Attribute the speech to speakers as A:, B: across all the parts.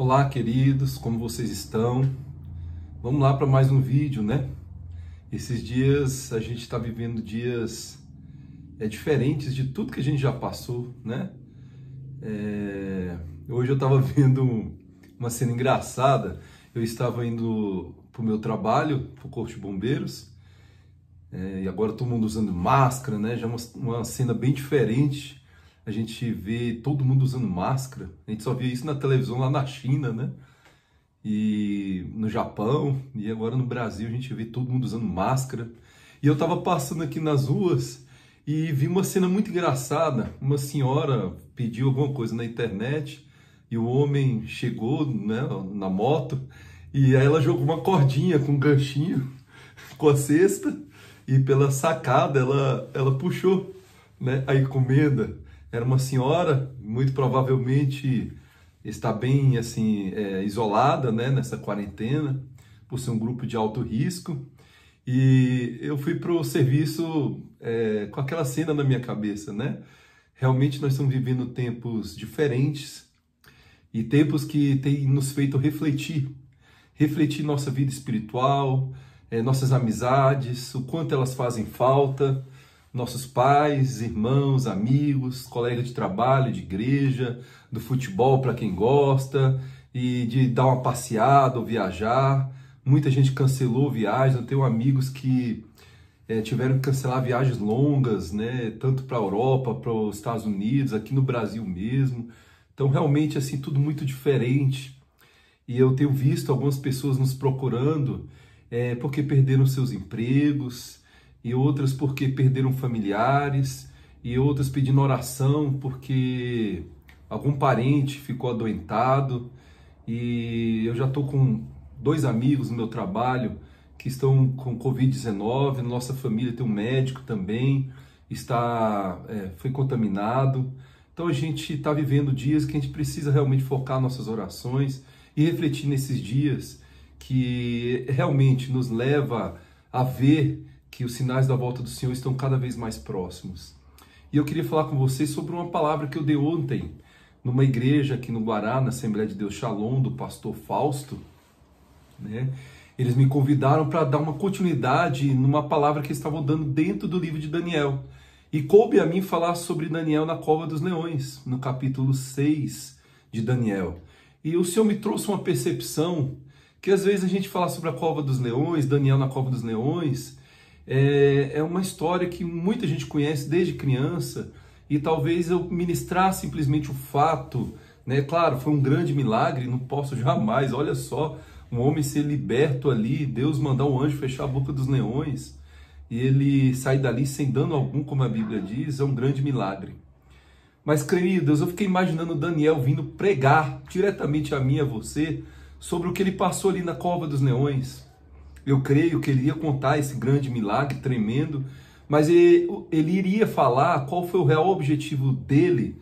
A: Olá, queridos, como vocês estão? Vamos lá para mais um vídeo, né? Esses dias a gente está vivendo dias diferentes de tudo que a gente já passou, né? Hoje eu estava vendo uma cena engraçada. Eu estava indo para o meu trabalho, para o Corpo de Bombeiros, e agora todo mundo usando máscara, né? Já uma cena bem diferente. A gente vê todo mundo usando máscara. A gente só via isso na televisão lá na China, né? E no Japão, e agora no Brasil a gente vê todo mundo usando máscara. E eu tava passando aqui nas ruas e vi uma cena muito engraçada. Uma senhora pediu alguma coisa na internet e o homem chegou, né, na moto, e aí ela jogou uma cordinha com um ganchinho com a cesta e pela sacada ela puxou, né, a encomenda. Era uma senhora, muito provavelmente está bem assim, isolada, né, nessa quarentena, por ser um grupo de alto risco. E eu fui para o serviço com aquela cena na minha cabeça, né? Realmente nós estamos vivendo tempos diferentes e tempos que têm nos feito refletir nossa vida espiritual, nossas amizades, o quanto elas fazem falta, nossos pais, irmãos, amigos, colegas de trabalho, de igreja, do futebol para quem gosta, e de dar uma passeada ou viajar. Muita gente cancelou viagens. Eu tenho amigos que tiveram que cancelar viagens longas, né? Tanto para a Europa, para os Estados Unidos, aqui no Brasil mesmo. Então realmente assim, tudo muito diferente. E eu tenho visto algumas pessoas nos procurando porque perderam seus empregos, e outras porque perderam familiares, e outras pedindo oração porque algum parente ficou adoentado. E eu já estou com 2 amigos no meu trabalho que estão com Covid-19, na nossa família tem um médico também, foi contaminado. Então a gente está vivendo dias que a gente precisa realmente focar nossas orações e refletir nesses dias que realmente nos leva a ver que os sinais da volta do Senhor estão cada vez mais próximos. E eu queria falar com vocês sobre uma palavra que eu dei ontem numa igreja aqui no Guará, na Assembleia de Deus Shalom, do pastor Fausto, né? Eles me convidaram para dar uma continuidade numa palavra que eles estavam dando dentro do livro de Daniel. E coube a mim falar sobre Daniel na cova dos leões, no capítulo 6 de Daniel. E o Senhor me trouxe uma percepção que às vezes a gente fala sobre a cova dos leões, Daniel na cova dos leões, é uma história que muita gente conhece desde criança, e talvez eu ministrar simplesmente o fato, né? Claro, foi um grande milagre, não posso jamais, olha só, um homem ser liberto ali, Deus mandar um anjo fechar a boca dos leões, e ele sair dali sem dano algum, como a Bíblia diz, é um grande milagre. Mas, queridos, eu fiquei imaginando Daniel vindo pregar diretamente a mim e a você sobre o que ele passou ali na cova dos leões. Eu creio que ele ia contar esse grande milagre tremendo, mas ele iria falar qual foi o real objetivo dele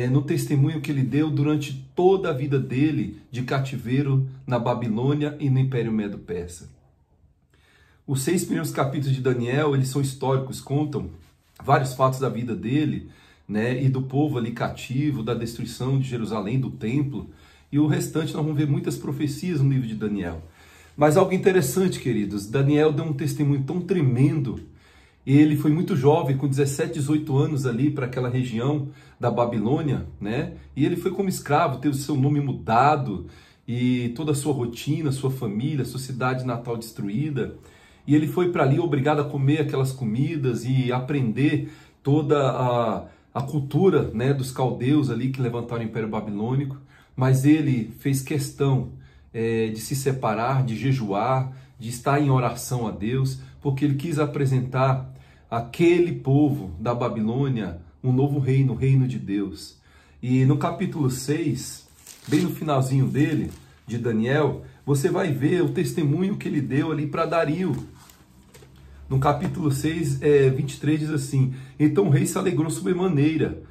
A: no testemunho que ele deu durante toda a vida dele de cativeiro na Babilônia e no Império Medo-Persa. Os 6 primeiros capítulos de Daniel, eles são históricos, contam vários fatos da vida dele, né, e do povo ali cativo, da destruição de Jerusalém, do templo, e o restante nós vamos ver muitas profecias no livro de Daniel. Mas algo interessante, queridos, Daniel deu um testemunho tão tremendo. Ele foi muito jovem, com 17, 18 anos ali para aquela região da Babilônia, né? E ele foi como escravo, teve o seu nome mudado e toda a sua rotina, sua família, sua cidade natal destruída. E ele foi para ali obrigado a comer aquelas comidas e aprender toda a cultura, né, dos caldeus ali que levantaram o Império Babilônico. Mas ele fez questão de se separar, de jejuar, de estar em oração a Deus, porque ele quis apresentar àquele povo da Babilônia um novo reino, o reino de Deus. E no capítulo 6, bem no finalzinho dele, de Daniel, você vai ver o testemunho que ele deu ali para Dario. No capítulo 6, 23 diz assim: então o rei se alegrou sobremaneira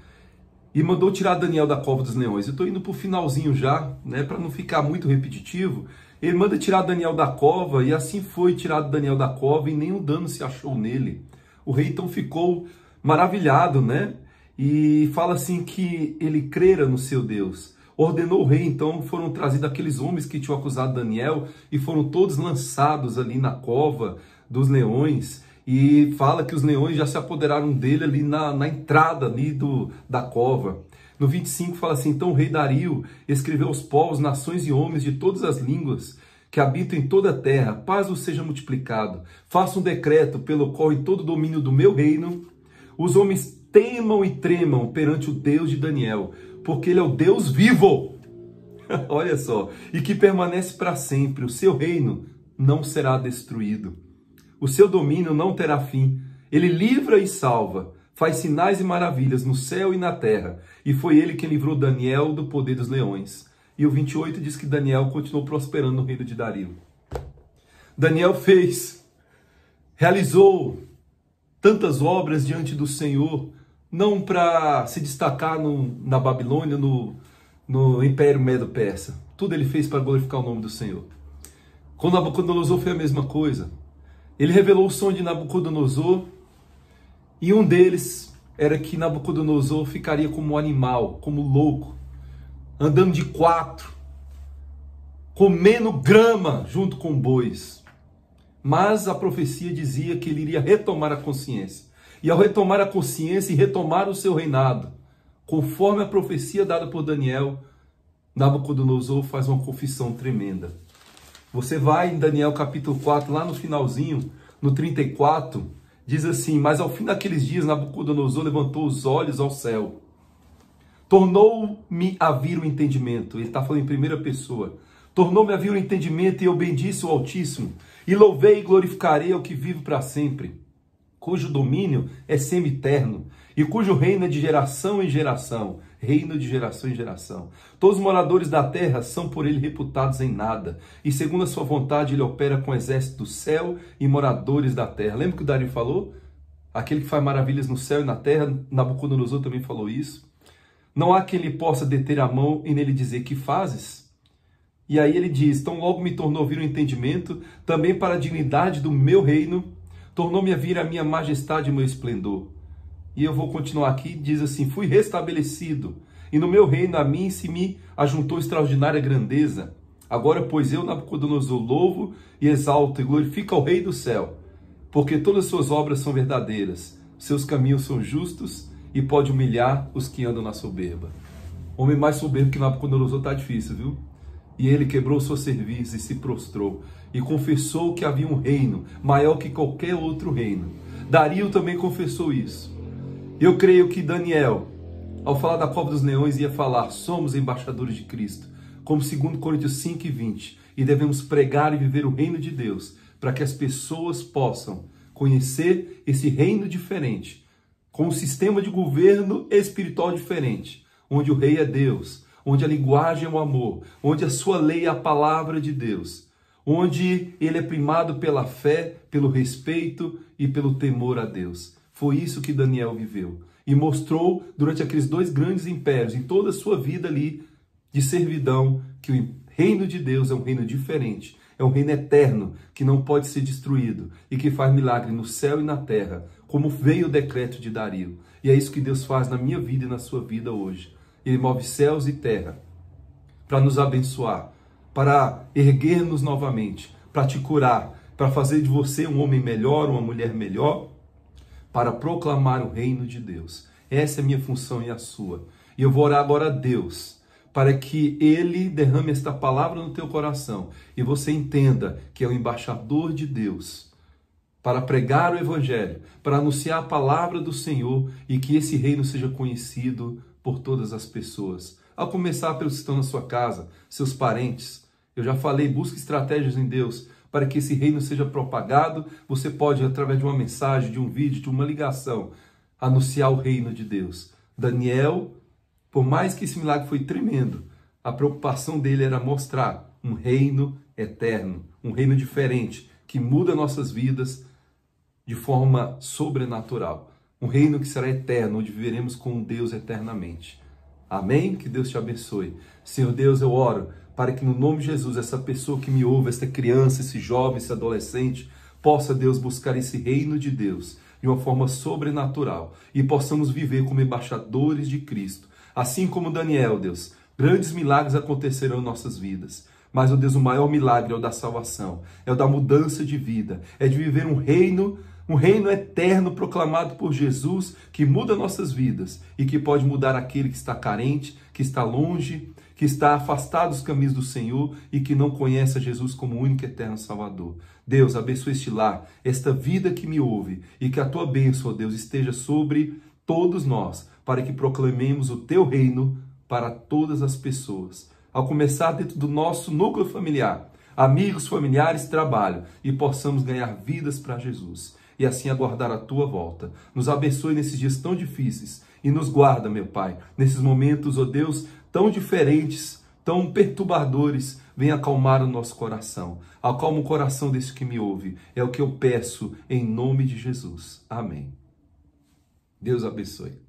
A: e mandou tirar Daniel da cova dos leões. Eu estou indo para o finalzinho já, né, para não ficar muito repetitivo. Ele manda tirar Daniel da cova, e assim foi tirado Daniel da cova, e nenhum dano se achou nele. O rei então ficou maravilhado, né? E fala assim que ele crera no seu Deus. Ordenou o rei, então foram trazidos aqueles homens que tinham acusado Daniel e foram todos lançados ali na cova dos leões. E fala que os leões já se apoderaram dele ali na entrada ali da cova. No 25 fala assim: então o rei Dario escreveu aos povos, nações e homens de todas as línguas que habitam em toda a terra, paz vos seja multiplicado. Faça um decreto pelo qual em todo o domínio do meu reino os homens temam e tremam perante o Deus de Daniel, porque ele é o Deus vivo. Olha só, e que permanece para sempre. O seu reino não será destruído. O seu domínio não terá fim. Ele livra e salva, faz sinais e maravilhas no céu e na terra. E foi ele quem livrou Daniel do poder dos leões. E o 28 diz que Daniel continuou prosperando no reino de Dario. Daniel realizou tantas obras diante do Senhor, não para se destacar na Babilônia, no Império Medo-Persa. Tudo ele fez para glorificar o nome do Senhor. Com Nabucodonosor foi a mesma coisa. Ele revelou o sonho de Nabucodonosor, e um deles era que Nabucodonosor ficaria como um animal, como louco, andando de 4, comendo grama junto com bois. Mas a profecia dizia que ele iria retomar a consciência. E ao retomar a consciência e retomar o seu reinado, conforme a profecia dada por Daniel, Nabucodonosor faz uma confissão tremenda. Você vai em Daniel capítulo 4, lá no finalzinho, no 34, diz assim: mas ao fim daqueles dias Nabucodonosor levantou os olhos ao céu. Tornou-me a vir o entendimento. Ele está falando em primeira pessoa. Tornou-me a vir o entendimento e eu bendisse o Altíssimo. E louvei e glorificarei ao que vive para sempre, cujo domínio é semi-eterno e cujo reino é de geração em geração. Reino de geração em geração. Todos os moradores da terra são por ele reputados em nada. E segundo a sua vontade ele opera com o exército do céu e moradores da terra. Lembra que o Dario falou? Aquele que faz maravilhas no céu e na terra. Nabucodonosor também falou isso. Não há quem lhe possa deter a mão e nele dizer: que fazes? E aí ele diz: então logo me tornou vir o entendimento, também para a dignidade do meu reino, tornou-me a vir a minha majestade e meu esplendor. E eu vou continuar aqui, diz assim: fui restabelecido, e no meu reino a mim se me ajuntou extraordinária grandeza. Agora, pois, eu, Nabucodonosor, louvo e exalto e glorifico ao Rei do céu, porque todas as suas obras são verdadeiras, seus caminhos são justos, e pode humilhar os que andam na soberba. Homem mais soberbo que Nabucodonosor está difícil, viu? E ele quebrou sua cerviz e se prostrou, e confessou que havia um reino maior que qualquer outro reino. Dario também confessou isso. Eu creio que Daniel, ao falar da cova dos leões, ia falar: somos embaixadores de Cristo, como 2 Coríntios 5:20, e devemos pregar e viver o reino de Deus, para que as pessoas possam conhecer esse reino diferente, com um sistema de governo espiritual diferente, onde o rei é Deus, onde a linguagem é o amor, onde a sua lei é a palavra de Deus, onde ele é primado pela fé, pelo respeito e pelo temor a Deus. Foi isso que Daniel viveu e mostrou durante aqueles 2 grandes impérios, em toda a sua vida ali de servidão, que o reino de Deus é um reino diferente, é um reino eterno, que não pode ser destruído e que faz milagre no céu e na terra, como veio o decreto de Dario. E é isso que Deus faz na minha vida e na sua vida hoje. Ele move céus e terra para nos abençoar, para erguer-nos novamente, para te curar, para fazer de você um homem melhor, uma mulher melhor, para proclamar o reino de Deus. Essa é a minha função e a sua. E eu vou orar agora a Deus, para que Ele derrame esta palavra no teu coração e você entenda que é o embaixador de Deus para pregar o Evangelho, para anunciar a palavra do Senhor e que esse reino seja conhecido por todas as pessoas. Ao começar pelos que estão na sua casa, seus parentes. Eu já falei, busque estratégias em Deus para que esse reino seja propagado. Você pode, através de uma mensagem, de um vídeo, de uma ligação, anunciar o reino de Deus. Daniel, por mais que esse milagre foi tremendo, a preocupação dele era mostrar um reino eterno, um reino diferente, que muda nossas vidas de forma sobrenatural. Um reino que será eterno, onde viveremos com um Deus eternamente. Amém? Que Deus te abençoe. Senhor Deus, eu oro para que no nome de Jesus, essa pessoa que me ouve, essa criança, esse jovem, esse adolescente, possa, Deus, buscar esse reino de Deus de uma forma sobrenatural e possamos viver como embaixadores de Cristo. Assim como Daniel, Deus, Grandes milagres acontecerão em nossas vidas. Mas, ó Deus, o maior milagre é o da salvação, é o da mudança de vida, é de viver um reino eterno proclamado por Jesus, que muda nossas vidas e que pode mudar aquele que está carente, que está longe, que está afastado dos caminhos do Senhor e que não conhece a Jesus como o único e eterno Salvador. Deus, abençoe este lar, esta vida que me ouve, e que a tua bênção, ó Deus, esteja sobre todos nós, para que proclamemos o teu reino para todas as pessoas. Ao começar dentro do nosso núcleo familiar, amigos, familiares, trabalho, e possamos ganhar vidas para Jesus. E assim aguardar a tua volta. Nos abençoe nesses dias tão difíceis e nos guarda, meu Pai, nesses momentos, ó Deus, tão diferentes, tão perturbadores. Venha acalmar o nosso coração. Acalma o coração desse que me ouve. É o que eu peço em nome de Jesus. Amém. Deus abençoe.